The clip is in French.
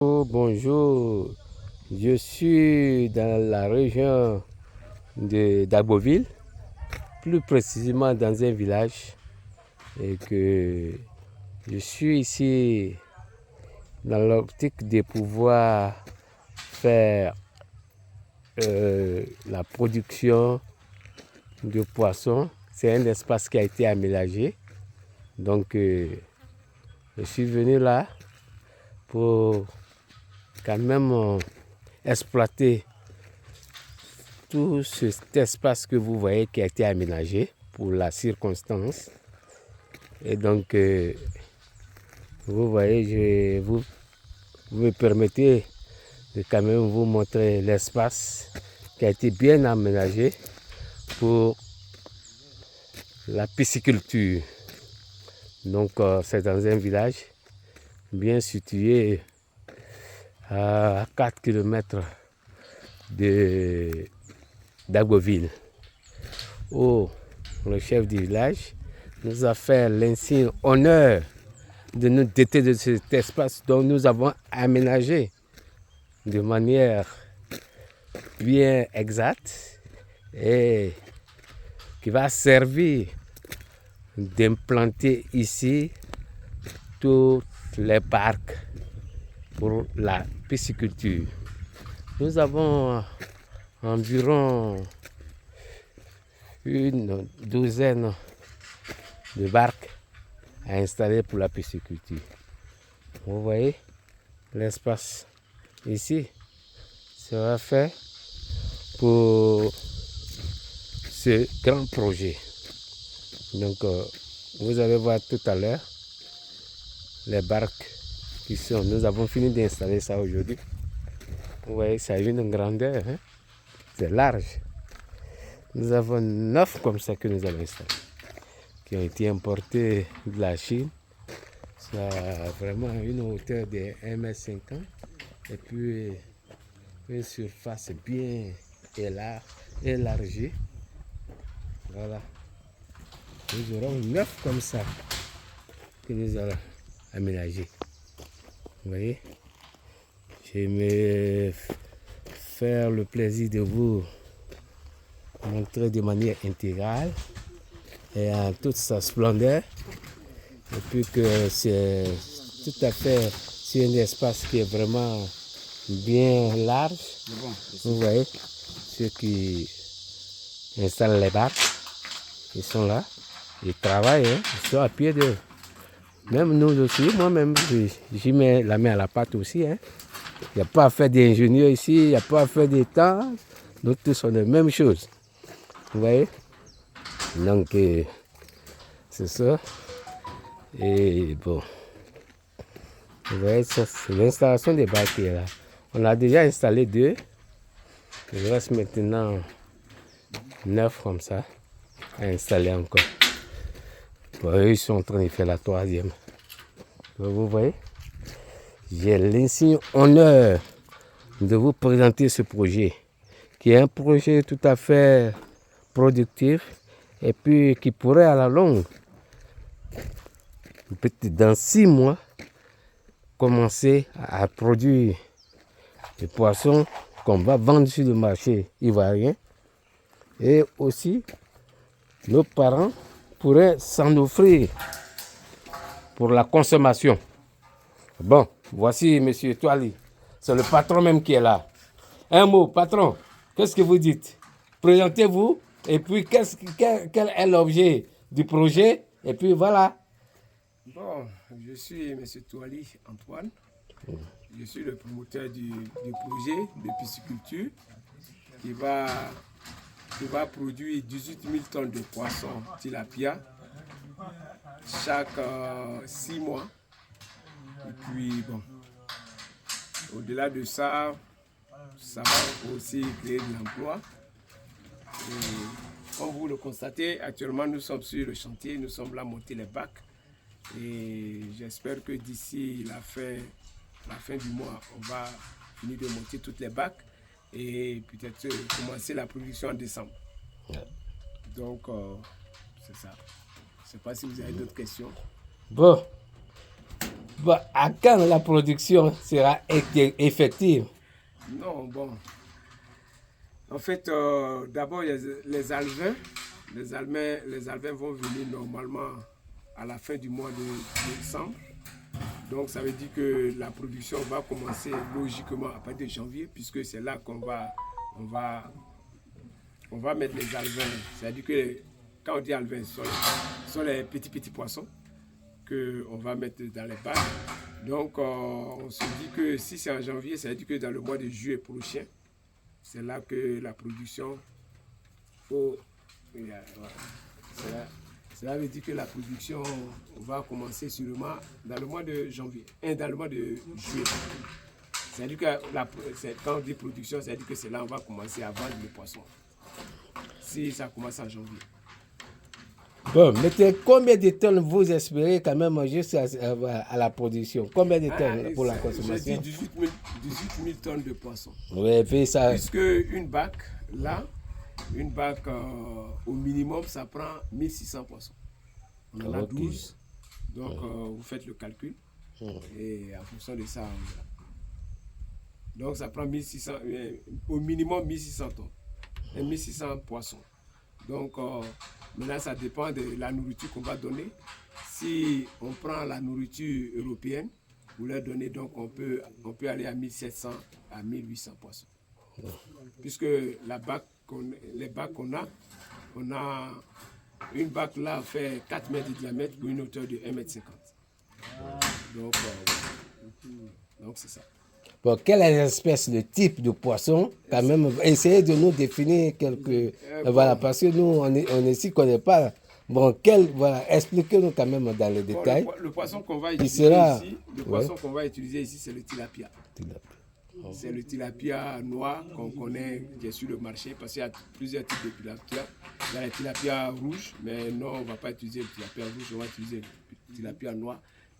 Bonjour, je suis dans la région d'Agboville, plus précisément dans un village, et que je suis ici dans l'optique de pouvoir faire la production de poissons. C'est un espace qui a été aménagé, donc je suis venu là pour quand même exploiter tout cet espace que vous voyez qui a été aménagé pour la circonstance. Et donc, vous voyez, vous me permettez de quand même vous montrer l'espace qui a été bien aménagé pour la pisciculture. Donc, c'est dans un village bien situé à 4 km d'Agboville, où le chef du village nous a fait l'insigne honneur de nous doter de cet espace dont nous avons aménagé de manière bien exacte et qui va servir d'implanter ici tous les parcs pour la pisciculture. Nous avons environ une douzaine de barques à installer pour la pisciculture. Vous voyez, l'espace ici sera fait pour ce grand projet. Donc, vous allez voir tout à l'heure les barques qui sont. Nous avons fini d'installer ça aujourd'hui. Vous voyez, ça a une grandeur, hein? C'est large. Nous avons 9 comme ça que nous avons installés, qui ont été importés de la Chine. Ça a vraiment une hauteur de 1,50 m et puis une surface bien élargie. Voilà. Nous aurons 9 comme ça que nous allons aménager. Vous voyez, je me faire le plaisir de vous montrer de manière intégrale et en toute sa splendeur. Et puis que c'est tout à fait, c'est un espace qui est vraiment bien large. Vous voyez, ceux qui installent les barques, ils sont là, ils travaillent, hein, ils sont à pied d'eux. Même nous aussi, moi-même, j'y mets la main à la pâte aussi. Hein. Il n'y a pas à faire d'ingénieur ici, il n'y a pas à faire des temps. Nous tous sommes les mêmes choses. Vous voyez? Donc, c'est ça. Et bon, vous voyez, ça, c'est l'installation des barques qui est là. On a déjà installé 2. Il reste maintenant 9 comme ça à installer encore. Bon, eux, ils sont en train de faire la 3e. Donc, vous voyez, j'ai l'insigne honneur de vous présenter ce projet, qui est un projet tout à fait productif et puis qui pourrait à la longue, peut-être dans 6 mois, commencer à produire des poissons qu'on va vendre sur le marché ivoirien. Et aussi, nos parents pourraient s'en offrir pour la consommation. Bon, voici M. Toali. C'est le patron même qui est là. Un mot, patron, qu'est-ce que vous dites? Présentez-vous et puis quel est l'objet du projet? Et puis voilà. Bon, je suis M. Toali Antoine. Je suis le promoteur du projet de pisciculture qui va produire 18 000 tonnes de poissons tilapia chaque 6 mois. Et puis, bon, au-delà de ça, ça va aussi créer de l'emploi. Comme vous le constatez, actuellement, nous sommes sur le chantier, nous sommes là à monter les bacs. Et j'espère que d'ici la fin du mois, on va finir de monter toutes les bacs et peut-être commencer la production en décembre. Donc, c'est ça. Je ne sais pas si vous avez d'autres questions. Bon, Bon, à quand la production sera effective? Non, bon. En fait, d'abord, il y a les alevins. Les alevins vont venir normalement à la fin du mois de décembre. Donc, ça veut dire que la production va commencer logiquement à partir de janvier, puisque c'est là qu'on va mettre les alevins. C'est-à-dire que quand on dit alevins, ce sont les petits poissons qu'on va mettre dans les bacs. Donc, on se dit que si c'est en janvier, ça veut dire que dans le mois de juillet prochain, c'est là que la production faut. Cela veut dire que la production va commencer sûrement dans le mois de janvier, dans le mois de juillet. C'est-à-dire que quand on dit production, c'est-à-dire que c'est là qu'on va commencer à vendre le poisson. Si ça commence en janvier. Bon, mettez combien de tonnes vous espérez quand même juste à la production? Combien de tonnes pour la consommation? J'ai dit 18 000 tonnes de poissons. Oui, puis ça. Puisque une bac, là, au minimum, ça prend 1600 poissons. On en a 12. Donc, vous faites le calcul. Et en fonction de ça, donc ça prend 1600, au minimum 1600 tonnes. Et 1600 poissons. Donc, maintenant, ça dépend de la nourriture qu'on va donner. Si on prend la nourriture européenne, vous leur donnez, donc on peut aller à 1700 à 1800 poissons. Puisque les bacs qu'on a, une bac là fait 4 mètres de diamètre pour une hauteur de 1,50 m. Donc c'est ça. Bon, quelle est l'espèce, le type de poisson? Quand même, essayez de nous définir quelques. Voilà, parce que nous, on ne s'y connaît pas. Bon, voilà, expliquez-nous quand même dans les détails. Le poisson qu'on va utiliser ici, c'est le tilapia. C'est le tilapia noir qu'on connaît, qui est sur le marché, parce qu'il y a plusieurs types de tilapia. Il y a le tilapia rouge, mais non, on ne va pas utiliser le tilapia rouge, on va utiliser le tilapia noir.